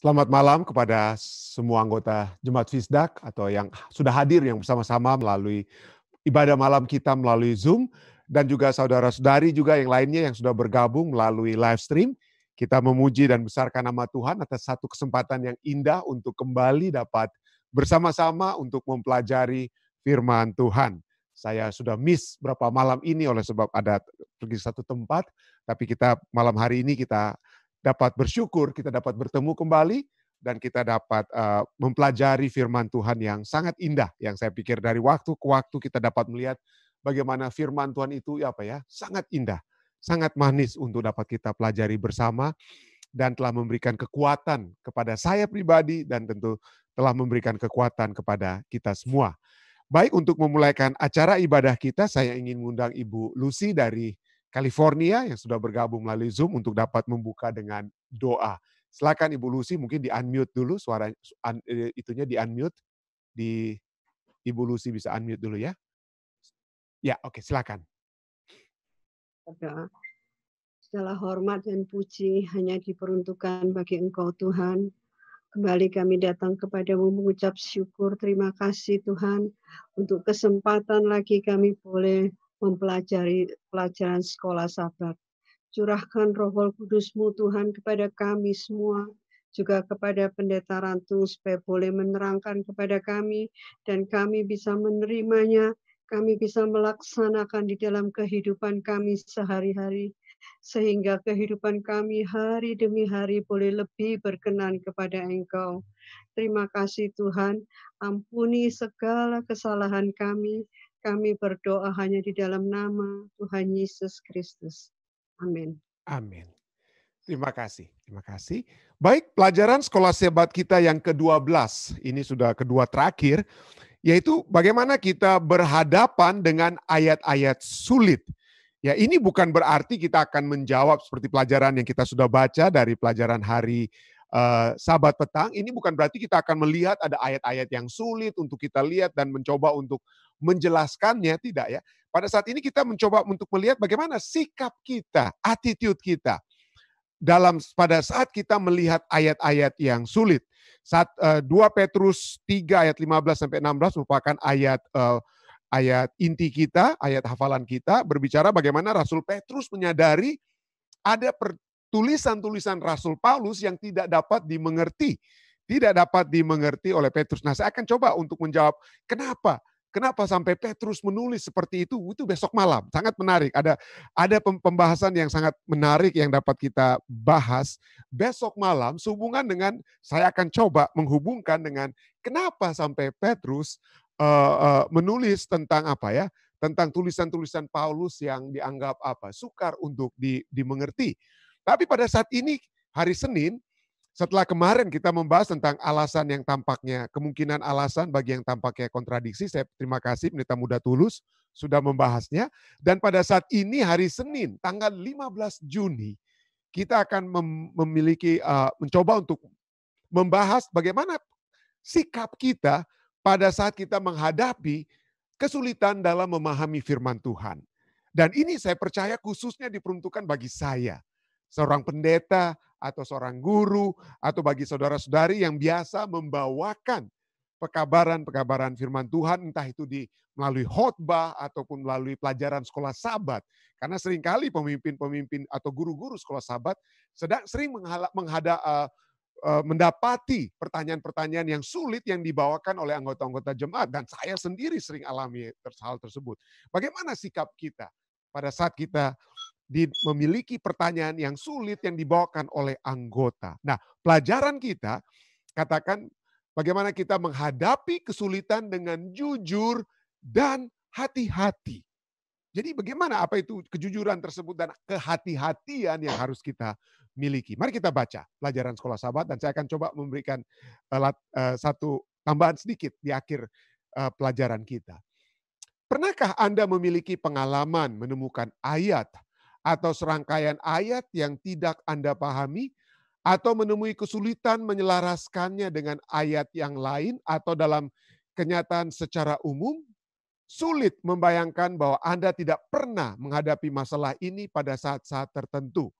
Selamat malam kepada semua anggota Jemaat Fisdak atau yang sudah hadir yang bersama-sama melalui ibadah malam kita melalui Zoom dan juga saudara-saudari juga yang lainnya yang sudah bergabung melalui live stream. Kita memuji dan besarkan nama Tuhan atas satu kesempatan yang indah untuk kembali dapat bersama-sama untuk mempelajari firman Tuhan. Saya sudah miss berapa malam ini oleh sebab ada pergi satu tempat, tapi kita malam hari ini kita dapat bersyukur, kita dapat bertemu kembali, dan kita dapat mempelajari firman Tuhan yang sangat indah, yang saya pikir dari waktu ke waktu kita dapat melihat bagaimana firman Tuhan itu sangat indah, sangat manis untuk dapat kita pelajari bersama, dan telah memberikan kekuatan kepada saya pribadi, dan tentu telah memberikan kekuatan kepada kita semua. Baik, untuk memulaikan acara ibadah kita, saya ingin mengundang Ibu Lucy dari California yang sudah bergabung melalui Zoom untuk dapat membuka dengan doa. Silakan Ibu Lucy, mungkin di-unmute dulu suara itunya di-unmute. Ibu Lucy bisa unmute dulu ya. Ya, oke, silakan. Segala hormat dan puji hanya diperuntukkan bagi Engkau Tuhan. Kembali kami datang kepadamu mengucap syukur, terima kasih Tuhan untuk kesempatan lagi kami boleh mempelajari pelajaran sekolah Sabat. Curahkan roh kudus-Mu Tuhan kepada kami semua, juga kepada Pendeta Rantung supaya boleh menerangkan kepada kami dan kami bisa menerimanya, kami bisa melaksanakan di dalam kehidupan kami sehari-hari, sehingga kehidupan kami hari demi hari boleh lebih berkenan kepada Engkau. Terima kasih Tuhan, ampuni segala kesalahan kami. Kami berdoa hanya di dalam nama Tuhan Yesus Kristus. Amin. Amin. Terima kasih, terima kasih. Baik, pelajaran sekolah Sabat kita yang ke-12, ini sudah kedua terakhir, yaitu bagaimana kita berhadapan dengan ayat-ayat sulit. Ya, ini bukan berarti kita akan menjawab seperti pelajaran yang kita sudah baca dari pelajaran hari Sabat petang. Ini bukan berarti kita akan melihat ada ayat-ayat yang sulit untuk kita lihat dan mencoba untuk menjelaskannya, tidak ya. Pada saat ini kita mencoba untuk melihat bagaimana sikap kita, attitude kita pada saat kita melihat ayat-ayat yang sulit. 2 Petrus 3 ayat 15 sampai 16 merupakan ayat inti kita, ayat hafalan kita, berbicara bagaimana Rasul Petrus menyadari ada tulisan-tulisan Rasul Paulus yang tidak dapat dimengerti. Tidak dapat dimengerti oleh Petrus. Nah, saya akan coba untuk menjawab kenapa. Kenapa sampai Petrus menulis seperti itu? Itu besok malam. Sangat menarik. Ada pembahasan yang sangat menarik yang dapat kita bahas besok malam sehubungan dengan, saya akan coba menghubungkan dengan kenapa sampai Petrus menulis tentang tentang tulisan-tulisan Paulus yang dianggap sukar untuk dimengerti. Tapi pada saat ini hari Senin, setelah kemarin kita membahas tentang alasan yang tampaknya, kemungkinan alasan bagi yang tampaknya kontradiksi, saya terima kasih Pendeta Muda Tulus sudah membahasnya. Dan pada saat ini hari Senin, tanggal 15 Juni, kita akan mencoba untuk membahas bagaimana sikap kita pada saat kita menghadapi kesulitan dalam memahami firman Tuhan. Dan ini saya percaya khususnya diperuntukkan bagi saya, seorang pendeta, atau seorang guru, atau bagi saudara-saudari yang biasa membawakan pekabaran-pekabaran firman Tuhan, entah itu melalui khotbah ataupun melalui pelajaran sekolah Sabat. Karena seringkali pemimpin-pemimpin atau guru-guru sekolah Sabat sering mendapati pertanyaan-pertanyaan yang sulit yang dibawakan oleh anggota-anggota jemaat. Dan saya sendiri sering alami hal tersebut. Bagaimana sikap kita pada saat kita memiliki pertanyaan yang sulit yang dibawakan oleh anggota. Nah, pelajaran kita katakan bagaimana kita menghadapi kesulitan dengan jujur dan hati-hati. Jadi bagaimana apa itu kejujuran tersebut dan kehati-hatian yang harus kita miliki. Mari kita baca pelajaran sekolah Sabat dan saya akan coba memberikan satu tambahan sedikit di akhir pelajaran kita. Pernahkah Anda memiliki pengalaman menemukan ayat atau serangkaian ayat yang tidak Anda pahami, atau menemui kesulitan menyelaraskannya dengan ayat yang lain, atau dalam kenyataan secara umum, sulit membayangkan bahwa Anda tidak pernah menghadapi masalah ini pada saat-saat tertentu.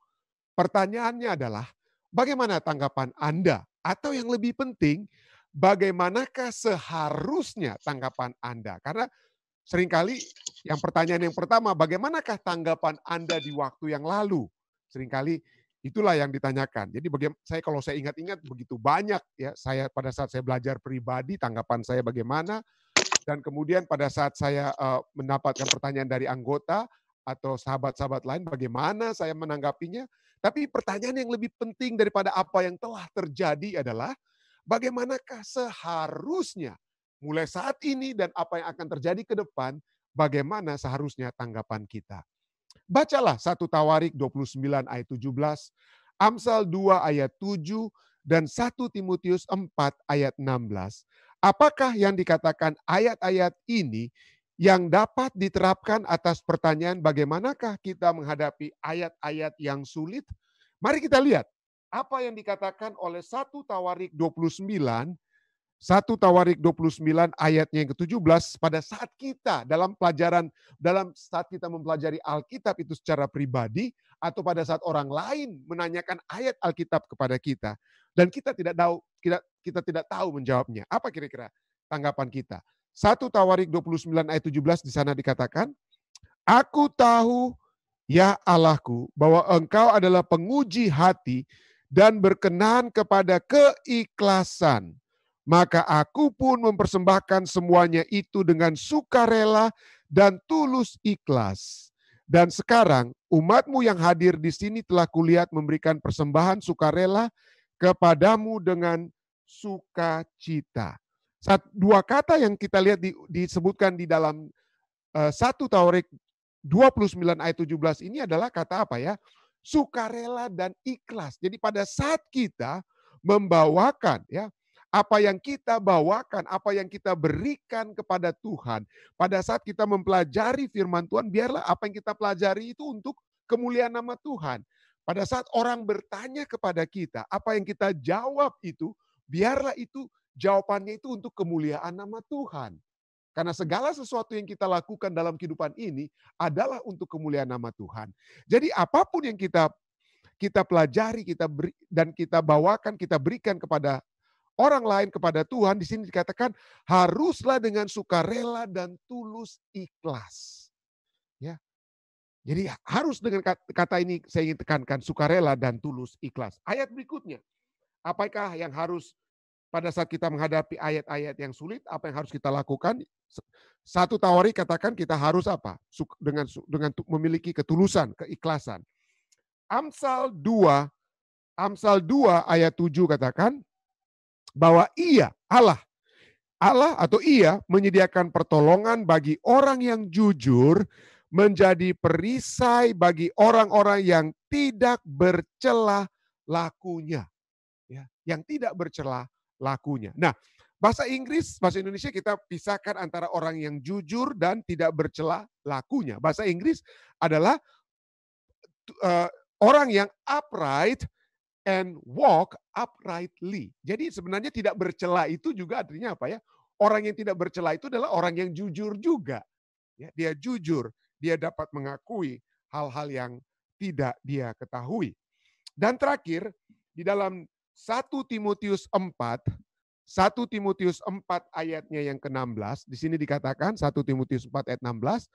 Pertanyaannya adalah, bagaimana tanggapan Anda Atau yang lebih penting, bagaimanakah seharusnya tanggapan Anda? Karena seringkali pertanyaan yang pertama, bagaimanakah tanggapan Anda di waktu yang lalu? Seringkali itulah yang ditanyakan. Jadi kalau saya ingat-ingat begitu banyak ya, saya pada saat saya belajar pribadi tanggapan saya bagaimana, dan kemudian pada saat saya mendapatkan pertanyaan dari anggota atau sahabat-sahabat lain, bagaimana saya menanggapinya. Tapi pertanyaan yang lebih penting daripada apa yang telah terjadi adalah, bagaimanakah seharusnya mulai saat ini dan apa yang akan terjadi ke depan, bagaimana seharusnya tanggapan kita. Bacalah 1 Tawarik 29 ayat 17, Amsal 2 ayat 7, dan 1 Timotius 4 ayat 16. Apakah yang dikatakan ayat-ayat ini yang dapat diterapkan atas pertanyaan bagaimanakah kita menghadapi ayat-ayat yang sulit? Mari kita lihat apa yang dikatakan oleh 1 Tawarik 29 ayatnya yang ke-17, pada saat kita saat kita mempelajari Alkitab itu secara pribadi, atau pada saat orang lain menanyakan ayat Alkitab kepada kita dan kita tidak tahu menjawabnya. Apa kira-kira tanggapan kita? 1 Tawarik 29 ayat 17 di sana dikatakan, "Aku tahu, ya Allahku, bahwa Engkau adalah penguji hati dan berkenan kepada keikhlasan. Maka aku pun mempersembahkan semuanya itu dengan sukarela dan tulus ikhlas. Dan sekarang umatmu yang hadir di sini telah kulihat memberikan persembahan sukarela kepadamu dengan sukacita." Dua kata yang kita lihat disebutkan di dalam 1 Tawarik 29 ayat 17 ini adalah kata apa ya? Sukarela dan ikhlas. Jadi pada saat kita membawakan ya, apa yang kita bawakan, apa yang kita berikan kepada Tuhan, pada saat kita mempelajari firman Tuhan, biarlah apa yang kita pelajari itu untuk kemuliaan nama Tuhan. Pada saat orang bertanya kepada kita, apa yang kita jawab itu, biarlah itu jawabannya itu untuk kemuliaan nama Tuhan. Karena segala sesuatu yang kita lakukan dalam kehidupan ini adalah untuk kemuliaan nama Tuhan. Jadi apapun yang kita pelajari, dan kita bawakan, kita berikan kepada orang lain, kepada Tuhan, di sini dikatakan haruslah dengan sukarela dan tulus ikhlas. Ya. Jadi harus dengan kata ini saya ingin tekankan, sukarela dan tulus ikhlas. Ayat berikutnya, apakah yang harus pada saat kita menghadapi ayat-ayat yang sulit, apa yang harus kita lakukan? 1 Tawarik katakan kita harus apa? Dengan memiliki ketulusan, keikhlasan. Amsal 2 ayat 7 katakan bahwa Allah atau Ia menyediakan pertolongan bagi orang yang jujur, menjadi perisai bagi orang-orang yang tidak bercela lakunya. Ya, yang tidak bercela lakunya. Nah, bahasa Indonesia kita pisahkan antara orang yang jujur dan tidak bercela lakunya. Bahasa Inggris adalah orang yang upright and walk uprightly. Jadi sebenarnya tidak bercela itu juga artinya apa ya? Orang yang tidak bercela itu adalah orang yang jujur juga. Ya, dia jujur, dia dapat mengakui hal-hal yang tidak dia ketahui. Dan terakhir, di dalam 1 Timotius 4 ayatnya yang ke-16, di sini dikatakan 1 Timotius 4 ayat 16,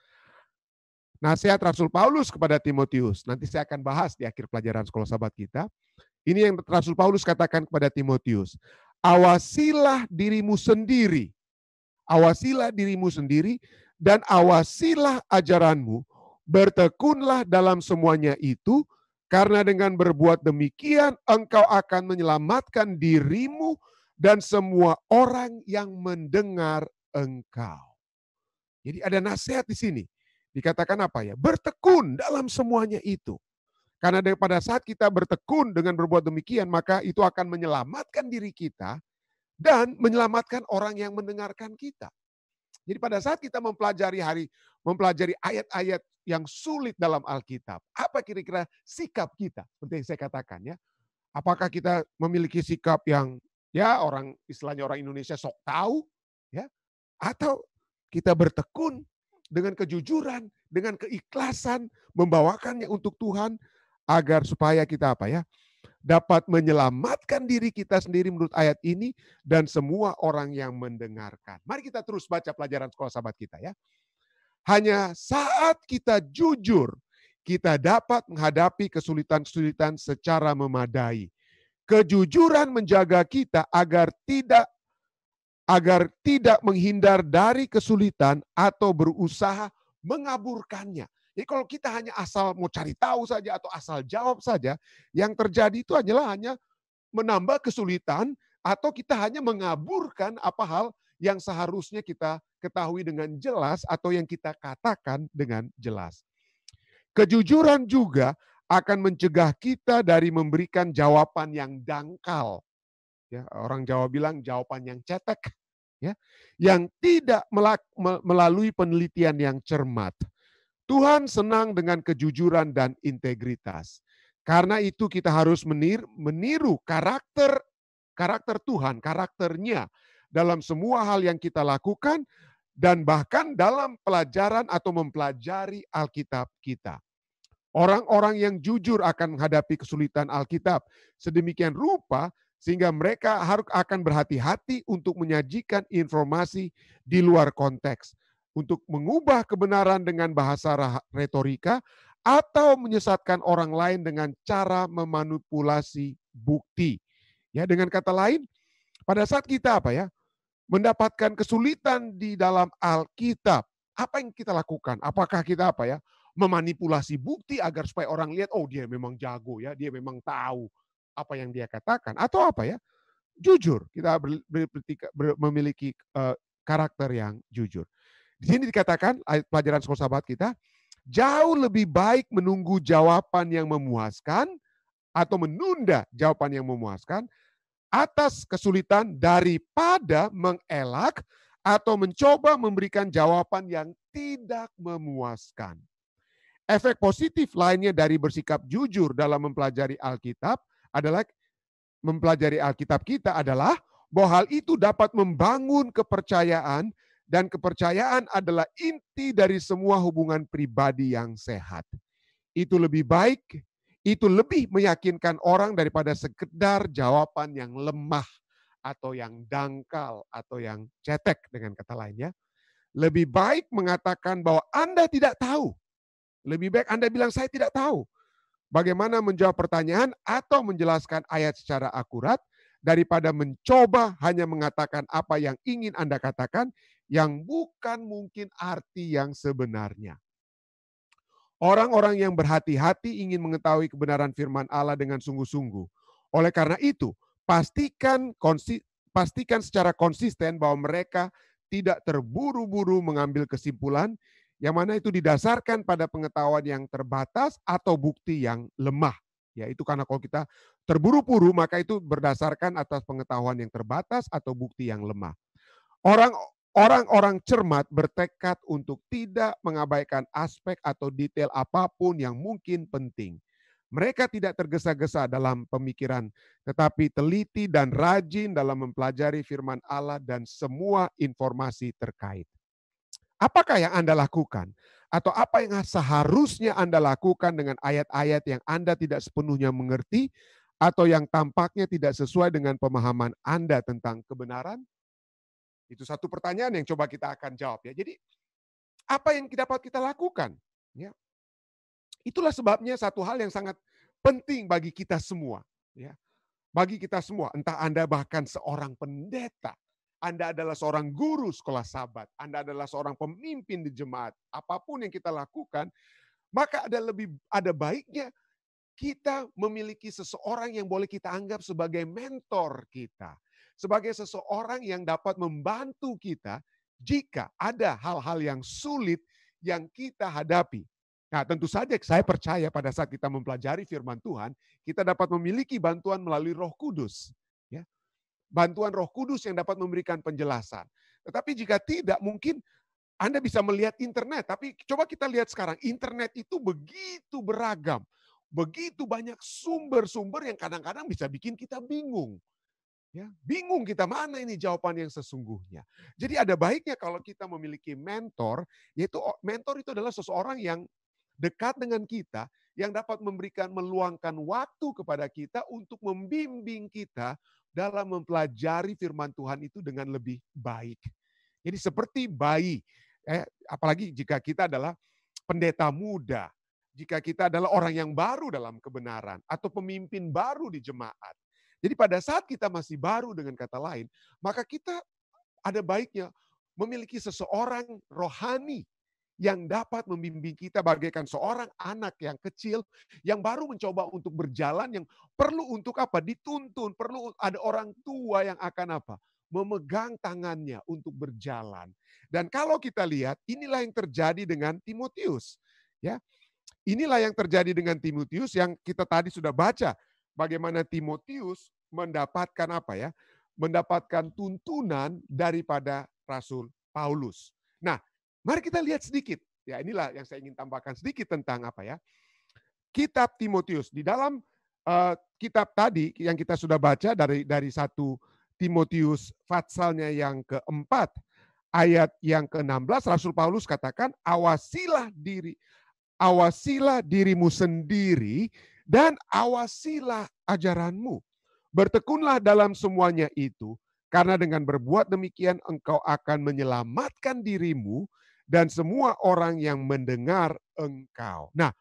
nasihat Rasul Paulus kepada Timotius. Nanti saya akan bahas di akhir pelajaran sekolah sahabat kita. Ini yang Rasul Paulus katakan kepada Timotius. Awasilah dirimu sendiri dan awasilah ajaranmu, bertekunlah dalam semuanya itu, karena dengan berbuat demikian engkau akan menyelamatkan dirimu dan semua orang yang mendengar engkau. Jadi ada nasihat di sini. Dikatakan apa ya? Bertekun dalam semuanya itu. Karena pada saat kita bertekun dengan berbuat demikian, maka itu akan menyelamatkan diri kita dan menyelamatkan orang yang mendengarkan kita. Jadi pada saat kita mempelajari ayat-ayat yang sulit dalam Alkitab, apa kira-kira sikap kita? Seperti yang saya katakan ya. Apakah kita memiliki sikap yang ya istilahnya orang Indonesia sok tahu ya, atau kita bertekun dengan kejujuran, dengan keikhlasan, membawakannya untuk Tuhan agar supaya kita apa ya? dapat menyelamatkan diri kita sendiri menurut ayat ini dan semua orang yang mendengarkan. Mari kita terus baca pelajaran sekolah sahabat kita ya. Hanya saat kita jujur, kita dapat menghadapi kesulitan-kesulitan secara memadai. Kejujuran menjaga kita agar tidak menghindar dari kesulitan atau berusaha mengaburkannya. Jadi kalau kita hanya asal mau cari tahu saja atau asal jawab saja, yang terjadi itu hanya menambah kesulitan atau kita hanya mengaburkan apa hal yang seharusnya kita ketahui dengan jelas atau yang kita katakan dengan jelas. Kejujuran juga akan mencegah kita dari memberikan jawaban yang dangkal. Ya, orang Jawa bilang jawaban yang cetek, ya, yang tidak melalui penelitian yang cermat. Tuhan senang dengan kejujuran dan integritas. Karena itu kita harus meniru karakter Tuhan, karakternya dalam semua hal yang kita lakukan dan bahkan dalam pelajaran atau mempelajari Alkitab kita. Orang-orang yang jujur akan menghadapi kesulitan Alkitab sedemikian rupa sehingga mereka akan berhati-hati untuk menyajikan informasi di luar konteks, untuk mengubah kebenaran dengan bahasa retorika atau menyesatkan orang lain dengan cara memanipulasi bukti. Ya, dengan kata lain, pada saat kita mendapatkan kesulitan di dalam Alkitab, apa yang kita lakukan? Apakah kita memanipulasi bukti agar supaya orang lihat, oh dia memang jago ya, dia memang tahu apa yang dia katakan. Atau jujur, kita memiliki karakter yang jujur. Di sini dikatakan, pelajaran sekolah sahabat kita, jauh lebih baik menunggu jawaban yang memuaskan atau menunda jawaban yang memuaskan atas kesulitan daripada mengelak atau mencoba memberikan jawaban yang tidak memuaskan. Efek positif lainnya dari bersikap jujur dalam mempelajari Alkitab kita adalah bahwa hal itu dapat membangun kepercayaan dan kepercayaan adalah inti dari semua hubungan pribadi yang sehat. Itu lebih meyakinkan orang daripada sekedar jawaban yang lemah atau yang dangkal atau yang cetek dengan kata lainnya. Lebih baik mengatakan bahwa Anda tidak tahu. Lebih baik Anda bilang, saya tidak tahu bagaimana menjawab pertanyaan atau menjelaskan ayat secara akurat daripada mencoba hanya mengatakan apa yang ingin Anda katakan yang bukan mungkin arti yang sebenarnya. Orang-orang yang berhati-hati ingin mengetahui kebenaran firman Allah dengan sungguh-sungguh. Oleh karena itu, pastikan secara konsisten bahwa mereka tidak terburu-buru mengambil kesimpulan yang mana itu didasarkan pada pengetahuan yang terbatas atau bukti yang lemah. Yaitu karena kalau kita terburu-buru maka itu berdasarkan atas pengetahuan yang terbatas atau bukti yang lemah. Orang-orang cermat bertekad untuk tidak mengabaikan aspek atau detail apapun yang mungkin penting. Mereka tidak tergesa-gesa dalam pemikiran, tetapi teliti dan rajin dalam mempelajari firman Allah dan semua informasi terkait. Apakah yang Anda lakukan? Atau apa yang seharusnya Anda lakukan dengan ayat-ayat yang Anda tidak sepenuhnya mengerti atau yang tampaknya tidak sesuai dengan pemahaman Anda tentang kebenaran? Itu satu pertanyaan yang coba kita akan jawab ya. Jadi apa yang dapat kita lakukan? Ya. Itulah sebabnya satu hal yang sangat penting bagi kita semua. Ya. Bagi kita semua, entah Anda bahkan seorang pendeta, Anda adalah seorang guru sekolah sahabat, Anda adalah seorang pemimpin di jemaat, apapun yang kita lakukan, maka ada baiknya kita memiliki seseorang yang boleh kita anggap sebagai mentor kita. Sebagai seseorang yang dapat membantu kita jika ada hal-hal yang sulit yang kita hadapi. Nah, tentu saja saya percaya pada saat kita mempelajari firman Tuhan, kita dapat memiliki bantuan melalui Roh Kudus. Ya. Bantuan Roh Kudus yang dapat memberikan penjelasan. Tetapi jika tidak, mungkin Anda bisa melihat internet. Tapi coba kita lihat sekarang, internet itu begitu beragam. Begitu banyak sumber-sumber yang kadang-kadang bisa bikin kita bingung. Ya, bingung kita mana ini jawaban yang sesungguhnya. Jadi ada baiknya kalau kita memiliki mentor, yaitu mentor itu adalah seseorang yang dekat dengan kita, yang dapat meluangkan waktu kepada kita untuk membimbing kita dalam mempelajari firman Tuhan itu dengan lebih baik. Jadi seperti bayi, apalagi jika kita adalah pendeta muda, jika kita adalah orang yang baru dalam kebenaran, atau pemimpin baru di jemaat. Jadi pada saat kita masih baru dengan kata lain, maka kita ada baiknya memiliki seseorang rohani yang dapat membimbing kita bagaikan seorang anak yang kecil yang baru mencoba untuk berjalan, yang perlu untuk apa? Dituntun, perlu ada orang tua yang akan apa? Memegang tangannya untuk berjalan. Dan kalau kita lihat, inilah yang terjadi dengan Timotius. Ya, inilah yang terjadi dengan Timotius yang kita tadi sudah baca. Bagaimana Timotius mendapatkan apa ya? Mendapatkan tuntunan daripada Rasul Paulus. Nah, mari kita lihat sedikit. Ya, inilah yang saya ingin tambahkan sedikit tentang apa ya? Kitab Timotius. Di dalam kitab tadi yang kita sudah baca dari 1 Timotius pasalnya yang keempat, ayat yang ke-16, Rasul Paulus katakan, awasilah dirimu sendiri dan awasilah ajaranmu. Bertekunlah dalam semuanya itu, karena dengan berbuat demikian engkau akan menyelamatkan dirimu dan semua orang yang mendengar engkau. Nah,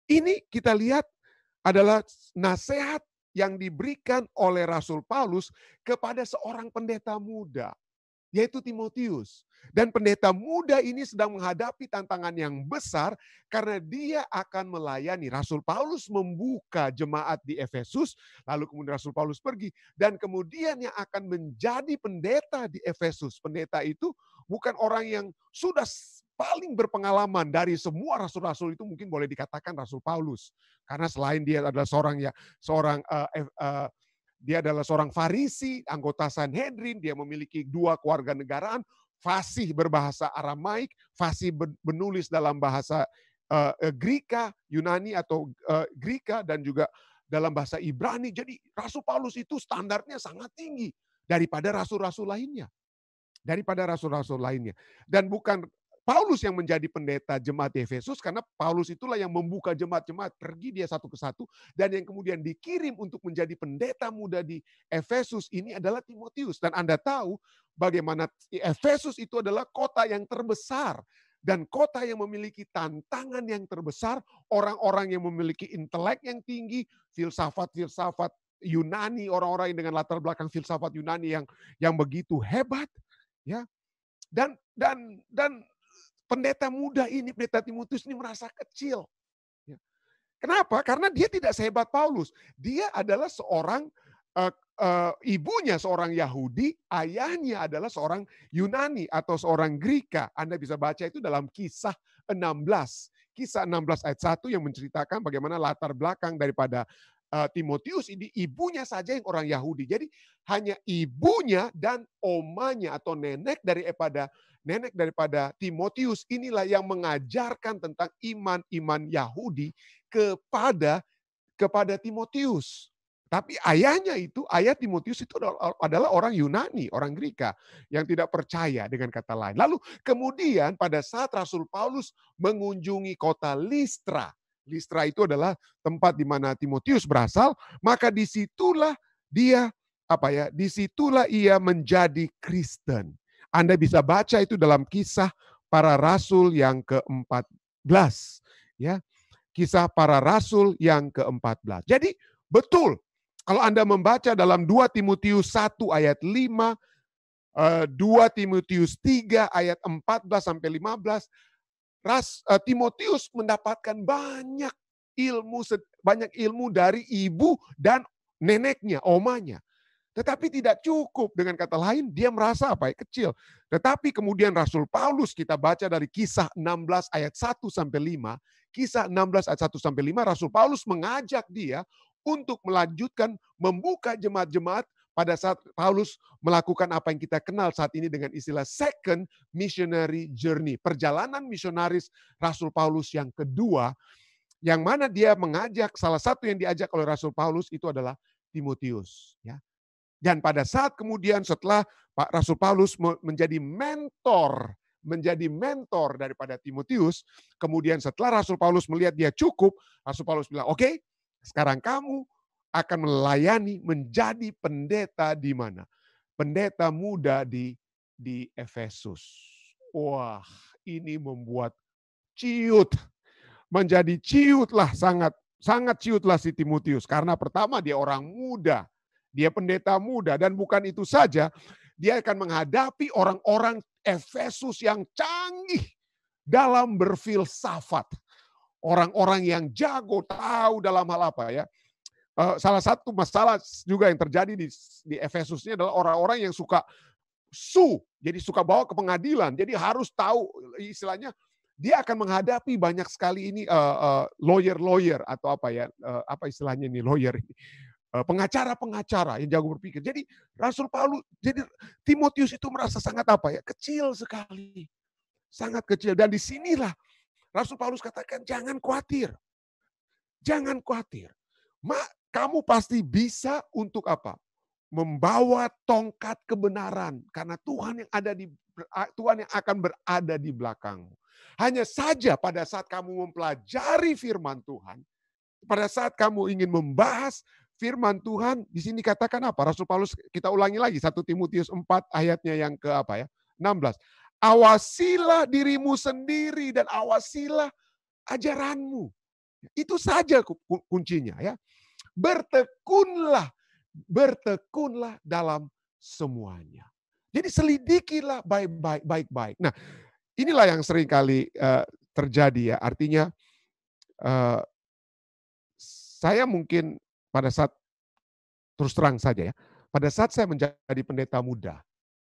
ini kita lihat adalah nasihat yang diberikan oleh Rasul Paulus kepada seorang pendeta muda, yaitu Timotius. Dan pendeta muda ini sedang menghadapi tantangan yang besar karena dia akan melayani. Rasul Paulus membuka jemaat di Efesus, lalu kemudian Rasul Paulus pergi. Dan kemudian yang akan menjadi pendeta di Efesus. Pendeta itu bukan orang yang sudah paling berpengalaman dari semua rasul-rasul, itu mungkin boleh dikatakan Rasul Paulus. Karena selain dia adalah dia adalah seorang Farisi, anggota Sanhedrin, dia memiliki 2 kewarganegaraan, fasih berbahasa Aramaik, fasih menulis dalam bahasa Greka, Yunani atau Greka, dan juga dalam bahasa Ibrani. Jadi Rasul Paulus itu standarnya sangat tinggi daripada rasul-rasul lainnya. Dan bukan Paulus yang menjadi pendeta jemaat di Efesus, karena Paulus itulah yang membuka jemaat-jemaat, pergi dia satu ke satu, dan yang kemudian dikirim untuk menjadi pendeta muda di Efesus ini adalah Timotius. Dan Anda tahu bagaimana Efesus itu adalah kota yang terbesar, dan kota yang memiliki tantangan yang terbesar, orang-orang yang memiliki intelek yang tinggi, filsafat-filsafat Yunani, orang-orang yang dengan latar belakang filsafat Yunani yang begitu hebat, ya. Dan pendeta muda ini, pendeta Timotius ini merasa kecil. Kenapa? Karena dia tidak sehebat Paulus. Dia adalah seorang, ibunya seorang Yahudi, ayahnya adalah seorang Yunani atau seorang Greka. Anda bisa baca itu dalam Kisah 16. Kisah 16 ayat 1 yang menceritakan bagaimana latar belakang daripada Timotius ini, ibunya saja yang orang Yahudi. Jadi hanya ibunya dan omanya atau nenek daripada Timotius inilah yang mengajarkan tentang iman Yahudi kepada Timotius. Tapi ayah Timotius itu adalah orang Yunani, orang Greka yang tidak percaya, dengan kata lain. Lalu kemudian pada saat Rasul Paulus mengunjungi kota Listra itu adalah tempat di mana Timotius berasal, maka disitulah ia menjadi Kristen. Anda bisa baca itu dalam Kisah Para Rasul yang ke-14. Ya, Kisah Para Rasul yang ke-14. Jadi betul, kalau Anda membaca dalam 2 Timotius 1 ayat 5, 2 Timotius 3 ayat 14-15, Timotius mendapatkan banyak ilmu dari ibu dan neneknya, omanya. Tetapi tidak cukup, dengan kata lain dia merasa kecil. Tetapi kemudian Rasul Paulus, kita baca dari Kisah 16 ayat 1-5, Kisah 16 ayat 1-5, Rasul Paulus mengajak dia untuk melanjutkan membuka jemaat-jemaat pada saat Paulus melakukan apa yang kita kenal saat ini dengan istilah second missionary journey. Perjalanan misionaris Rasul Paulus yang kedua, yang mana dia mengajak, salah satu yang diajak oleh Rasul Paulus itu adalah Timotius. Ya. Dan pada saat kemudian setelah Pak Rasul Paulus menjadi mentor menjadi mentor daripada Timotius. Kemudian setelah Rasul Paulus melihat dia cukup, Rasul Paulus bilang, oke, sekarang kamu akan melayani menjadi pendeta di mana? Pendeta muda di Efesus. Wah, ini membuat ciut. Menjadi ciutlah, sangat ciutlah si Timotius. Karena pertama dia orang muda. Dia pendeta muda. Dan bukan itu saja, dia akan menghadapi orang-orang Efesus yang canggih dalam berfilsafat. Orang-orang yang jago, tahu dalam hal apa ya. Salah satu masalah juga yang terjadi di Efesus ini adalah orang-orang yang suka jadi suka bawa ke pengadilan. Jadi harus tahu, istilahnya dia akan menghadapi banyak sekali ini lawyer atau apa ya, apa istilahnya ini lawyer ini, pengacara-pengacara yang jago berpikir. Jadi Rasul Paulus, jadi Timotius itu merasa sangat apa ya, kecil sekali, sangat kecil. Dan disinilah Rasul Paulus katakan jangan khawatir, kamu pasti bisa untuk apa? Membawa tongkat kebenaran karena Tuhan yang akan berada di belakangmu. Hanya saja pada saat kamu mempelajari firman Tuhan, pada saat kamu ingin membahas firman Tuhan, di sini katakan apa? Rasul Paulus, kita ulangi lagi 1 Timotius 4 ayatnya yang ke apa ya? 16. Awasilah dirimu sendiri dan awasilah ajaranmu. Itu saja kuncinya ya. Bertekunlah dalam semuanya. Jadi selidikilah baik-baik. Nah, inilah yang sering kali terjadi ya. Artinya saya mungkin pada saat, terus terang saja ya, pada saat saya menjadi pendeta muda,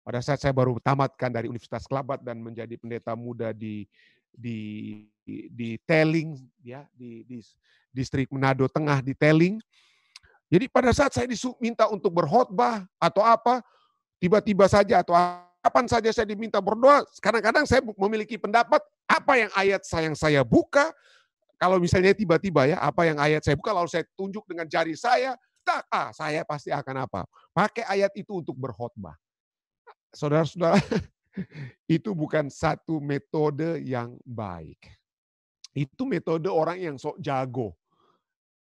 pada saat saya baru tamatkan dari Universitas Kelabat dan menjadi pendeta muda di Teling ya, di distrik Manado Tengah di Teling. Jadi pada saat saya diminta untuk berkhotbah atau apa, tiba-tiba saja atau kapan saja saya diminta berdoa, kadang-kadang saya memiliki pendapat apa yang ayat yang saya buka, kalau misalnya tiba-tiba ya, apa yang ayat saya buka lalu saya tunjuk dengan jari saya saya pasti akan apa? Pakai ayat itu untuk berkhotbah. Saudara-saudara, itu bukan satu metode yang baik. Itu metode orang yang sok jago.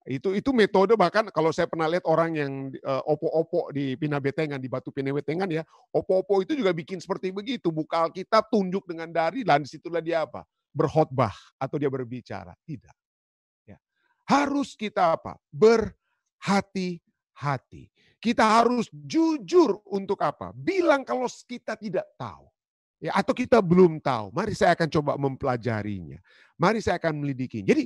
Itu metode, bahkan kalau saya pernah lihat orang yang opo-opo di Pinabetengan, di Batu Pinabetengan ya, opo-opo itu juga bikin seperti begitu, buka Alkitab, tunjuk dengan dari, dan disitulah dia apa? Berkhotbah atau dia berbicara. Tidak. Ya. Harus kita apa? Berhati-hati. Kita harus jujur untuk apa? Bilang kalau kita tidak tahu. Ya, atau kita belum tahu. Mari saya akan coba mempelajarinya. Mari saya akan melidikinya. Jadi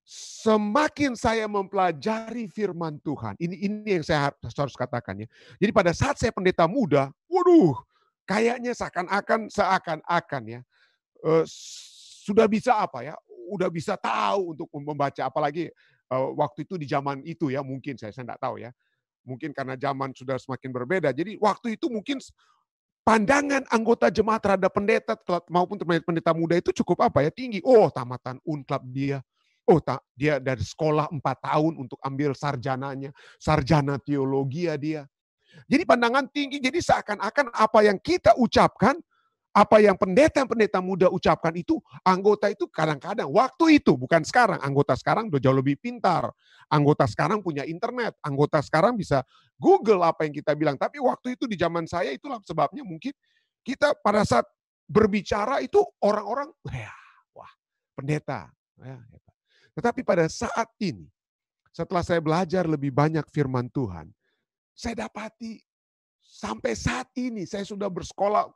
semakin saya mempelajari firman Tuhan, ini yang saya harus katakan ya. Jadi pada saat saya pendeta muda, waduh, kayaknya seakan-akan ya, sudah bisa apa ya, udah bisa tahu untuk membaca, apalagi waktu itu di zaman itu ya, mungkin saya enggak tahu ya. Mungkin karena zaman sudah semakin berbeda. Jadi waktu itu mungkin pandangan anggota jemaat terhadap pendeta maupun pendeta muda itu cukup apa ya, tinggi. Oh, tamatan Unklab dia. Oh, dia dari sekolah 4 tahun untuk ambil sarjananya, sarjana teologi dia. Jadi pandangan tinggi, jadi seakan-akan apa yang kita ucapkan, apa yang pendeta-pendeta muda ucapkan itu, anggota itu kadang-kadang, waktu itu, bukan sekarang, anggota sekarang udah jauh lebih pintar, anggota sekarang punya internet, anggota sekarang bisa Google apa yang kita bilang, tapi waktu itu di zaman saya itulah sebabnya mungkin kita pada saat berbicara itu orang-orang, wah pendeta, ya. Tetapi pada saat ini, setelah saya belajar lebih banyak firman Tuhan, saya dapati sampai saat ini saya sudah bersekolah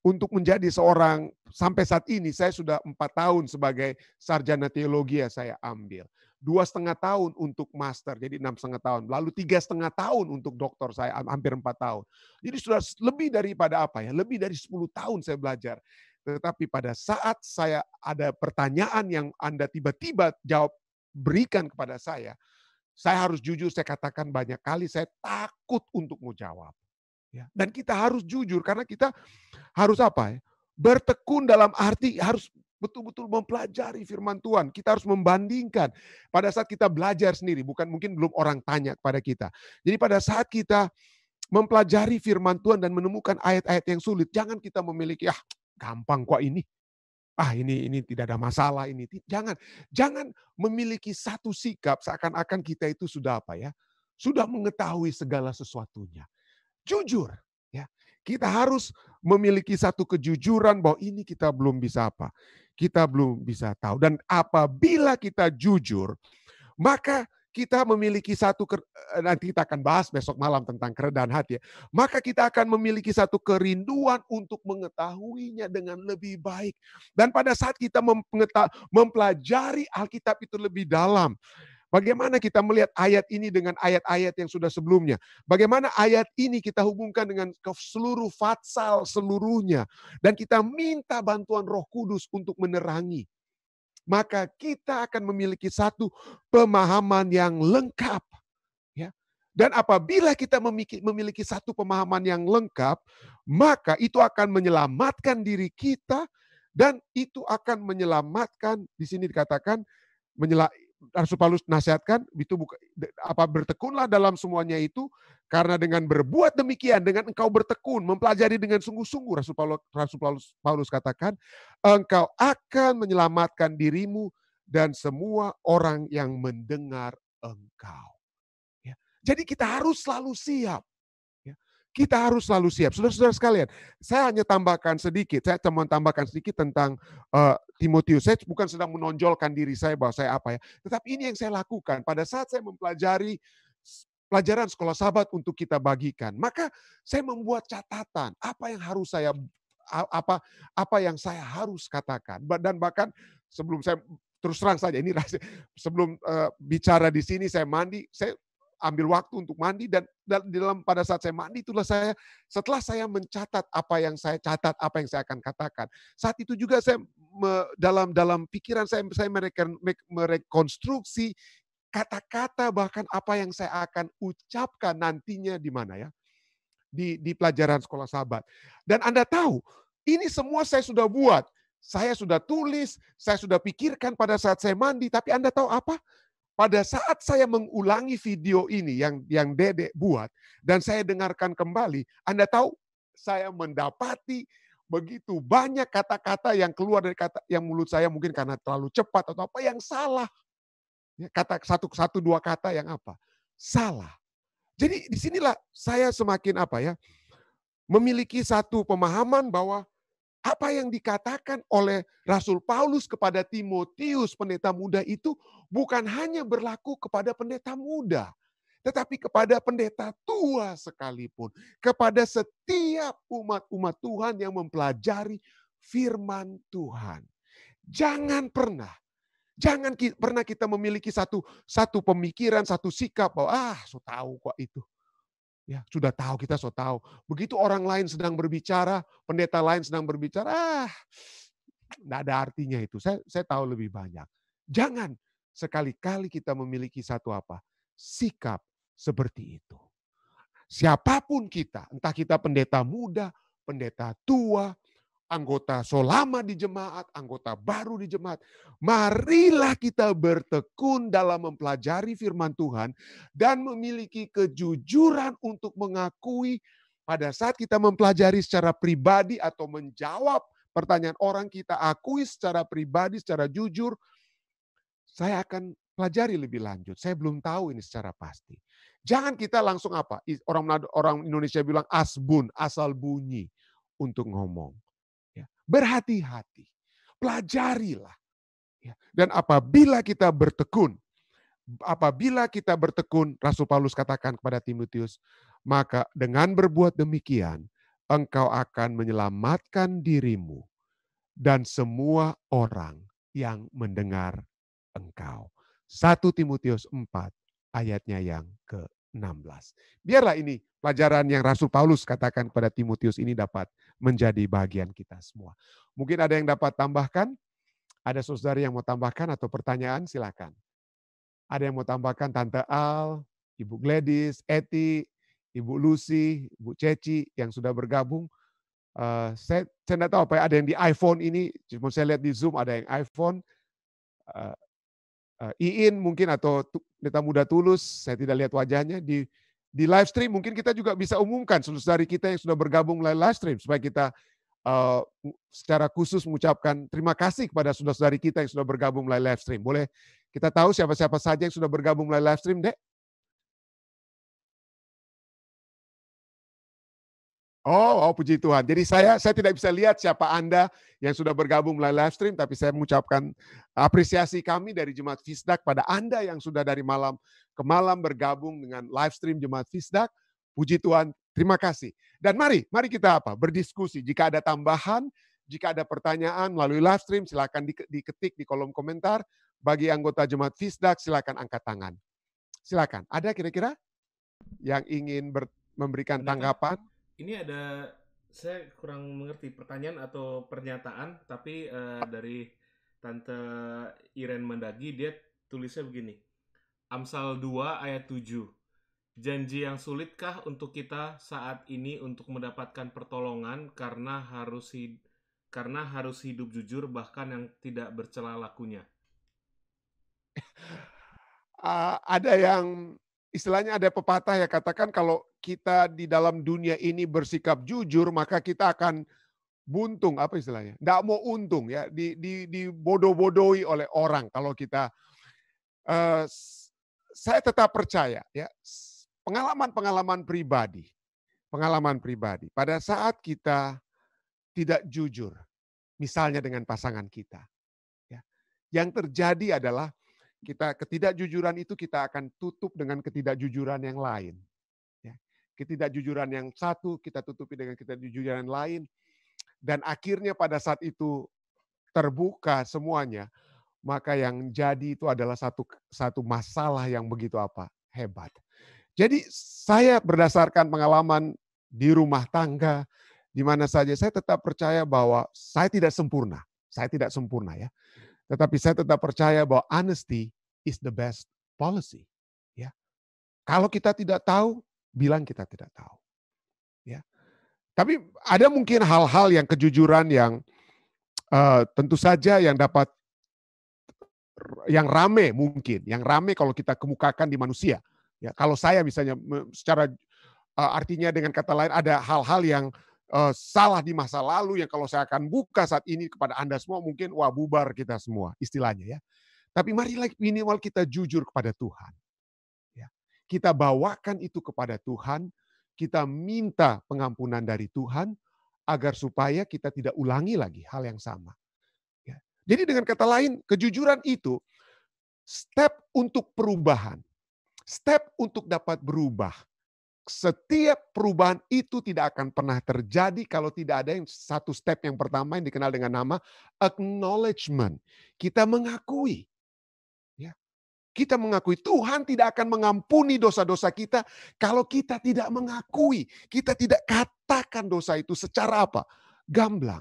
untuk menjadi seorang, sampai saat ini saya sudah 4 tahun sebagai sarjana teologi saya ambil. 2,5 tahun untuk master, jadi 6,5 tahun. Lalu 3,5 tahun untuk doktor saya, hampir 4 tahun. Jadi sudah lebih daripada apa ya, lebih dari 10 tahun saya belajar. Tetapi pada saat saya ada pertanyaan yang Anda tiba-tiba berikan kepada saya harus jujur, saya katakan banyak kali saya takut untuk menjawab. Ya. Dan kita harus jujur karena kita harus apa ya? Bertekun dalam arti harus betul-betul mempelajari firman Tuhan. Kita harus membandingkan. Pada saat kita belajar sendiri, bukan mungkin belum orang tanya kepada kita. Jadi pada saat kita mempelajari firman Tuhan dan menemukan ayat-ayat yang sulit, jangan kita memiliki gampang kok ini. Ini tidak ada masalah ini. Jangan memiliki satu sikap seakan-akan kita itu sudah apa ya? Sudah mengetahui segala sesuatunya. Jujur, ya. Kita harus memiliki satu kejujuran bahwa ini kita belum bisa apa? Kita belum bisa tahu. Dan apabila kita jujur, maka kita memiliki nanti kita akan bahas besok malam tentang kerendahan hati ya. Maka kita akan memiliki satu kerinduan untuk mengetahuinya dengan lebih baik. Dan pada saat kita mempelajari Alkitab itu lebih dalam, bagaimana kita melihat ayat ini dengan ayat-ayat yang sudah sebelumnya? Bagaimana ayat ini kita hubungkan dengan seluruh fatsal seluruhnya. Dan kita minta bantuan Roh Kudus untuk menerangi. Maka kita akan memiliki satu pemahaman yang lengkap. Ya. Dan apabila kita memiliki satu pemahaman yang lengkap, maka itu akan menyelamatkan diri kita dan itu akan menyelamatkan, di sini dikatakan, Rasul Paulus nasihatkan, itu bertekunlah dalam semuanya itu, karena dengan berbuat demikian, dengan engkau bertekun, mempelajari dengan sungguh-sungguh, Rasul Paulus katakan, engkau akan menyelamatkan dirimu dan semua orang yang mendengar engkau. Ya. Jadi kita harus selalu siap. Ya. Kita harus selalu siap. Saudara-saudara sekalian, saya hanya tambahkan sedikit. Saya cuma tambahkan sedikit tentang Timotius. Saya bukan sedang menonjolkan diri saya bahwa saya apa ya. Tetapi ini yang saya lakukan pada saat saya mempelajari pelajaran sekolah sahabat untuk kita bagikan. Maka saya membuat catatan apa yang harus apa yang saya harus katakan. Dan bahkan sebelum saya terus terang saja ini sebelum bicara di sini saya mandi, saya ambil waktu untuk mandi dan pada saat saya mandi itulah setelah saya mencatat apa yang saya catat, apa yang saya akan katakan. Saat itu juga saya dalam pikiran saya merekonstruksi kata-kata bahkan apa yang saya akan ucapkan nantinya di mana ya? Di pelajaran sekolah sahabat. Dan Anda tahu, ini semua saya sudah buat. Saya sudah tulis, saya sudah pikirkan pada saat saya mandi, tapi Anda tahu apa? Pada saat saya mengulangi video ini yang Dede buat dan saya dengarkan kembali, Anda tahu saya mendapati begitu banyak kata-kata yang keluar dari yang mulut saya mungkin karena terlalu cepat atau apa yang salah. Kata satu dua kata yang apa? Salah. Jadi disinilah saya semakin apa ya? Memiliki satu pemahaman bahwa apa yang dikatakan oleh Rasul Paulus kepada Timotius pendeta muda itu bukan hanya berlaku kepada pendeta muda, tetapi kepada pendeta tua sekalipun, kepada setiap umat Tuhan yang mempelajari firman Tuhan. Jangan pernah kita memiliki satu pemikiran, satu sikap bahwa so tahu kok itu. Ya, sudah tahu, kita so tahu. Begitu orang lain sedang berbicara, pendeta lain sedang berbicara, enggak ada artinya itu. Saya tahu lebih banyak. Jangan sekali-kali kita memiliki satu apa? Sikap seperti itu. Siapapun kita, entah kita pendeta muda, pendeta tua, anggota solama di jemaat, anggota baru di jemaat. Marilah kita bertekun dalam mempelajari firman Tuhan dan memiliki kejujuran untuk mengakui pada saat kita mempelajari secara pribadi atau menjawab pertanyaan orang, kita akui secara pribadi, secara jujur, saya akan pelajari lebih lanjut. Saya belum tahu ini secara pasti. Jangan kita langsung apa? Orang Indonesia bilang asbun, asal bunyi untuk ngomong. Berhati-hati, pelajarilah. Dan apabila kita bertekun, Rasul Paulus katakan kepada Timotius, maka dengan berbuat demikian, engkau akan menyelamatkan dirimu dan semua orang yang mendengar engkau. 1 Timotius 4 ayatnya yang ke-16. Biarlah ini pelajaran yang Rasul Paulus katakan kepada Timotius ini dapat menjadi bagian kita semua. Mungkin ada yang dapat tambahkan? Ada saudari yang mau tambahkan atau pertanyaan? Silakan. Ada yang mau tambahkan? Tante Al, Ibu Gladys, Eti, Ibu Lucy, Ibu Ceci yang sudah bergabung. Saya tidak tahu apa ya, ada yang di iPhone ini, cuma saya lihat di Zoom ada yang iPhone. Iin mungkin atau pendeta muda tulus, saya tidak lihat wajahnya di live stream. Mungkin kita juga bisa umumkan saudari kita yang sudah bergabung melalui live stream supaya kita secara khusus mengucapkan terima kasih kepada saudara-saudari kita yang sudah bergabung melalui live stream. Boleh kita tahu siapa-siapa saja yang sudah bergabung melalui live stream, Dek? Oh, puji Tuhan. Jadi saya tidak bisa lihat siapa Anda yang sudah bergabung melalui live stream, tapi saya mengucapkan apresiasi kami dari Jemaat Fisdak pada Anda yang sudah dari malam ke malam bergabung dengan live stream Jemaat Fisdak. Puji Tuhan, terima kasih. Dan mari kita berdiskusi. Jika ada tambahan, jika ada pertanyaan melalui live stream, silakan diketik di kolom komentar. Bagi anggota Jemaat Fisdak, silakan angkat tangan. Silakan. Ada kira-kira yang ingin memberikan tanggapan? Ini saya kurang mengerti pertanyaan atau pernyataan, tapi dari Tante Iren Mandagi, dia tulisnya begini. Amsal 2 ayat 7. Janji yang sulitkah untuk kita saat ini untuk mendapatkan pertolongan karena harus hidup jujur bahkan yang tidak bercela lakunya? Ada yang istilahnya ada pepatah ya katakan kalau kita di dalam dunia ini bersikap jujur maka kita akan buntung, apa istilahnya? Nggak mau untung ya, dibodoh-bodohi oleh orang kalau kita. Saya tetap percaya ya, pengalaman pribadi. Pada saat kita tidak jujur, misalnya dengan pasangan kita, ya, yang terjadi adalah ketidakjujuran itu kita akan tutup dengan ketidakjujuran yang lain. Ya. Ketidakjujuran yang satu kita tutupi dengan ketidakjujuran yang lain. Dan akhirnya pada saat itu terbuka semuanya, maka yang jadi itu adalah satu masalah yang begitu hebat. Jadi saya berdasarkan pengalaman di rumah tangga, di mana saja saya tetap percaya bahwa saya tidak sempurna. Saya tidak sempurna ya. Tetapi saya tetap percaya bahwa honesty is the best policy. Ya. Kalau kita tidak tahu, bilang kita tidak tahu. Ya. Tapi ada mungkin hal-hal yang kejujuran yang tentu saja yang dapat, yang rame mungkin, yang rame kalau kita kemukakan di manusia. Ya, kalau saya misalnya secara artinya dengan kata lain ada hal-hal yang salah di masa lalu yang kalau saya akan buka saat ini kepada Anda semua mungkin wah bubar kita semua istilahnya ya. Tapi marilah minimal kita jujur kepada Tuhan. Ya. Kita bawakan itu kepada Tuhan, kita minta pengampunan dari Tuhan agar supaya kita tidak ulangi lagi hal yang sama. Ya. Jadi dengan kata lain, kejujuran itu step untuk perubahan, step untuk dapat berubah. Setiap perubahan itu tidak akan pernah terjadi kalau tidak ada yang satu step yang pertama yang dikenal dengan nama acknowledgement. Kita mengakui. Ya. Kita mengakui Tuhan tidak akan mengampuni dosa-dosa kita kalau kita tidak mengakui. Kita tidak katakan dosa itu secara gamblang.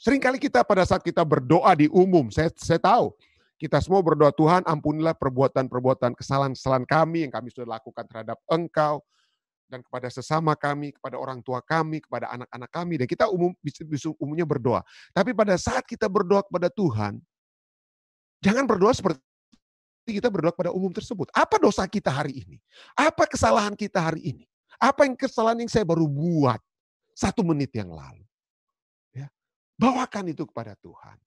Seringkali kita pada saat kita berdoa di umum, saya tahu kita semua berdoa, Tuhan ampunilah perbuatan-perbuatan kesalahan-kesalahan kami yang kami sudah lakukan terhadap Engkau, dan kepada sesama kami, kepada orang tua kami, kepada anak-anak kami. Dan kita umumnya berdoa. Tapi pada saat kita berdoa kepada Tuhan, jangan berdoa seperti kita berdoa kepada umum tersebut. Apa dosa kita hari ini? Apa kesalahan kita hari ini? Apa kesalahan yang saya baru buat 1 menit yang lalu? Ya. Bawakan itu kepada Tuhan.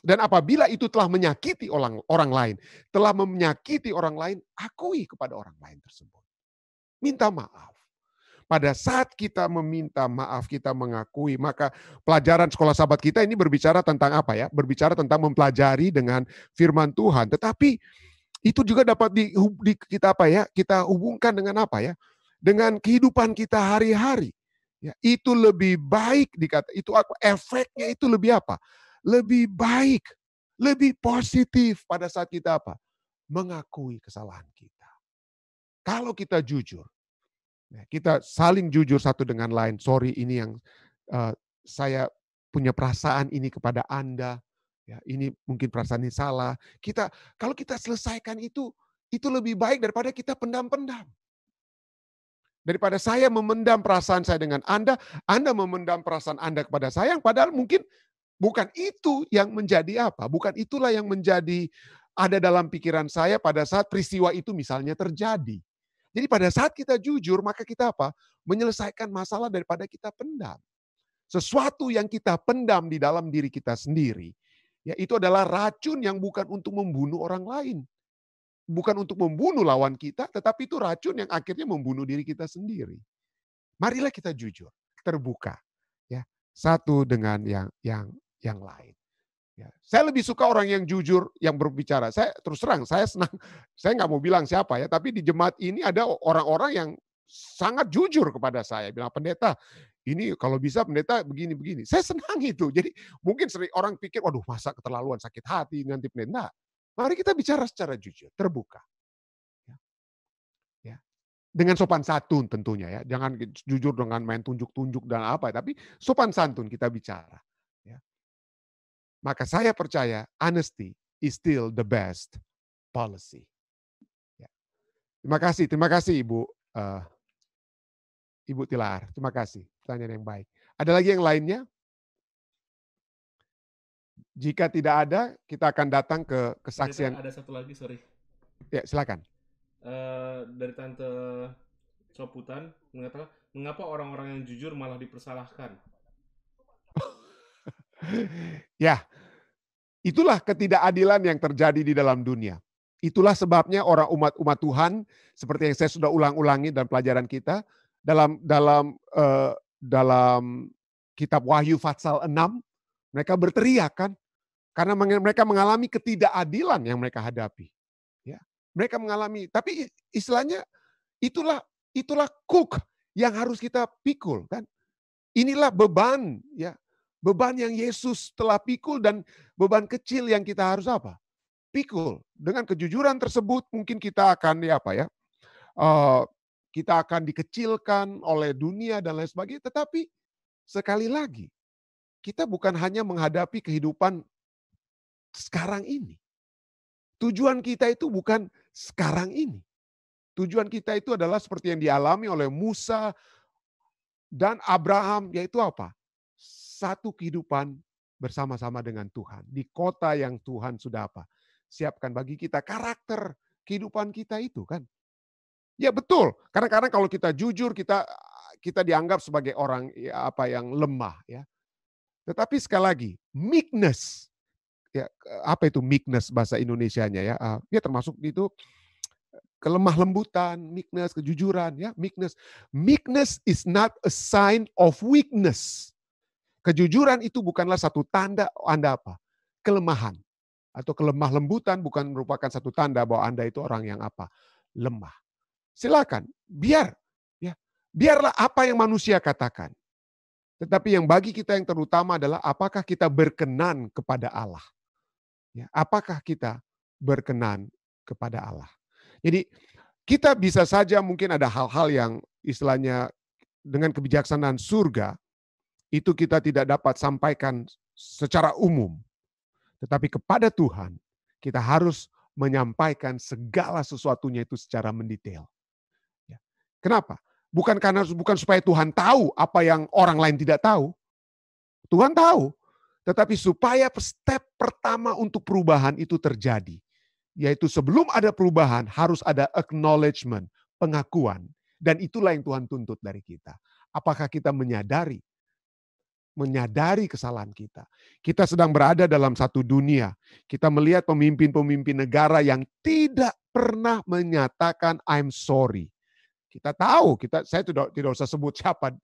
Dan apabila itu telah menyakiti orang lain, telah menyakiti orang lain, akui kepada orang lain tersebut. Minta maaf. Pada saat kita meminta maaf, kita mengakui, maka pelajaran sekolah sahabat kita ini berbicara tentang apa ya? Berbicara tentang mempelajari dengan firman Tuhan. Tetapi itu juga dapat kita hubungkan dengan apa ya? Dengan kehidupan kita hari-hari. Ya, itu lebih baik efeknya itu lebih lebih baik, lebih positif pada saat kita mengakui kesalahan kita. Kalau kita jujur, kita saling jujur satu dengan lain. Sorry, ini yang saya punya perasaan ini kepada Anda. Ya, ini mungkin perasaan ini salah. Kalau kita selesaikan itu lebih baik daripada kita pendam-pendam. Daripada saya memendam perasaan saya dengan Anda memendam perasaan Anda kepada saya, yang padahal mungkin bukan itu yang menjadi bukan itulah yang menjadi ada dalam pikiran saya pada saat peristiwa itu misalnya terjadi. Jadi pada saat kita jujur, maka kita menyelesaikan masalah daripada kita pendam. sesuatu yang kita pendam di dalam diri kita sendiri, ya itu adalah racun yang bukan untuk membunuh orang lain. Bukan untuk membunuh lawan kita, tetapi itu racun yang akhirnya membunuh diri kita sendiri. Marilah kita jujur, terbuka, ya, satu dengan yang lain. Ya. Saya lebih suka orang yang jujur, yang berbicara. Saya terus terang, saya senang. Saya nggak mau bilang siapa ya, tapi di jemaat ini ada orang-orang yang sangat jujur kepada saya. Bilang, pendeta, ini kalau bisa pendeta begini-begini. Saya senang itu. Jadi mungkin sering orang pikir, waduh masa keterlaluan, sakit hati nanti pendeta. Mari kita bicara secara jujur, terbuka. Ya. Dengan sopan santun tentunya ya. Jangan jujur dengan main tunjuk-tunjuk dan apa, tapi sopan santun kita bicara. Ya. Maka saya percaya honesty is still the best policy. Ya. Terima kasih Ibu Ibu Tilar. Terima kasih, pertanyaan yang baik. Ada lagi yang lainnya? Jika tidak ada, kita akan datang ke kesaksian. Ada satu lagi, sorry. Ya, silakan. Dari Tante Soputan mengatakan, mengapa orang-orang yang jujur malah dipersalahkan? Ya, itulah ketidakadilan yang terjadi di dalam dunia. Itulah sebabnya orang umat Tuhan, seperti yang saya sudah ulang-ulangi dalam pelajaran kita, dalam kitab Wahyu pasal 6, mereka berteriak kan, karena mereka mengalami ketidakadilan yang mereka hadapi. Ya, mereka mengalami, tapi istilahnya itulah kuk yang harus kita pikul kan. Inilah beban ya, beban yang Yesus telah pikul dan beban kecil yang kita harus apa? Pikul. Dengan kejujuran tersebut mungkin kita akan kita akan dikecilkan oleh dunia dan lain sebagainya. Tetapi sekali lagi, kita bukan hanya menghadapi kehidupan sekarang ini. Tujuan kita itu bukan sekarang ini. Tujuan kita itu adalah seperti yang dialami oleh Musa dan Abraham, yaitu apa? Satu kehidupan bersama-sama dengan Tuhan. Di kota yang Tuhan sudah apa? Siapkan bagi kita, karakter kehidupan kita itu kan. Ya betul, kadang-kadang kalau kita jujur, kita dianggap sebagai orang yang lemah ya. Tetapi sekali lagi, meekness. Ya, apa itu meekness bahasa Indonesianya ya? Ya termasuk itu kelemah lembutan, meekness, kejujuran ya, meekness. Meekness is not a sign of weakness. Kejujuran itu bukanlah satu tanda Anda apa? Kelemahan. Atau kelemah lembutan bukan merupakan satu tanda bahwa Anda itu orang yang apa? Lemah. Silakan, biarlah apa yang manusia katakan. Tetapi yang bagi kita yang terutama adalah apakah kita berkenan kepada Allah. Ya, apakah kita berkenan kepada Allah. Jadi kita bisa saja mungkin ada hal-hal yang istilahnya dengan kebijaksanaan surga, itu kita tidak dapat sampaikan secara umum. Tetapi kepada Tuhan, kita harus menyampaikan segala sesuatunya itu secara mendetail. Ya. Kenapa? Bukan supaya Tuhan tahu apa yang orang lain tidak tahu. Tuhan tahu. Tetapi supaya step pertama untuk perubahan itu terjadi. Yaitu sebelum ada perubahan harus ada acknowledgement, pengakuan. Dan itulah yang Tuhan tuntut dari kita. Apakah kita menyadari kesalahan kita. Kita sedang berada dalam satu dunia. Kita melihat pemimpin-pemimpin negara yang tidak pernah menyatakan I'm sorry. Kita tahu, saya tidak usah sebut siapa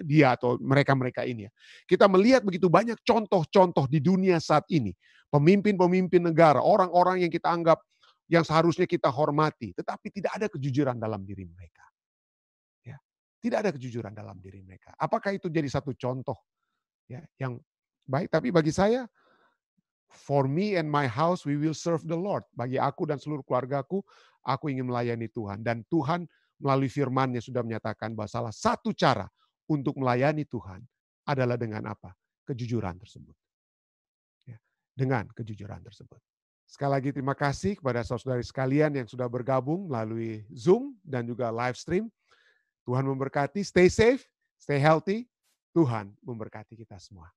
dia atau mereka ini. Kita melihat begitu banyak contoh-contoh di dunia saat ini. Pemimpin-pemimpin negara, orang-orang yang kita anggap yang seharusnya kita hormati. Tetapi tidak ada kejujuran dalam diri mereka. Ya, tidak ada kejujuran dalam diri mereka. Apakah itu jadi satu contoh ya, yang baik? Tapi bagi saya, for me and my house, we will serve the Lord. Bagi aku dan seluruh keluargaku, aku ingin melayani Tuhan. Dan Tuhan melalui firman-Nya sudah menyatakan bahwa salah satu cara untuk melayani Tuhan adalah dengan apa? Kejujuran tersebut. Ya, dengan kejujuran tersebut. Sekali lagi terima kasih kepada saudara-saudari sekalian yang sudah bergabung melalui Zoom dan juga live stream. Tuhan memberkati, stay safe, stay healthy. Tuhan memberkati kita semua.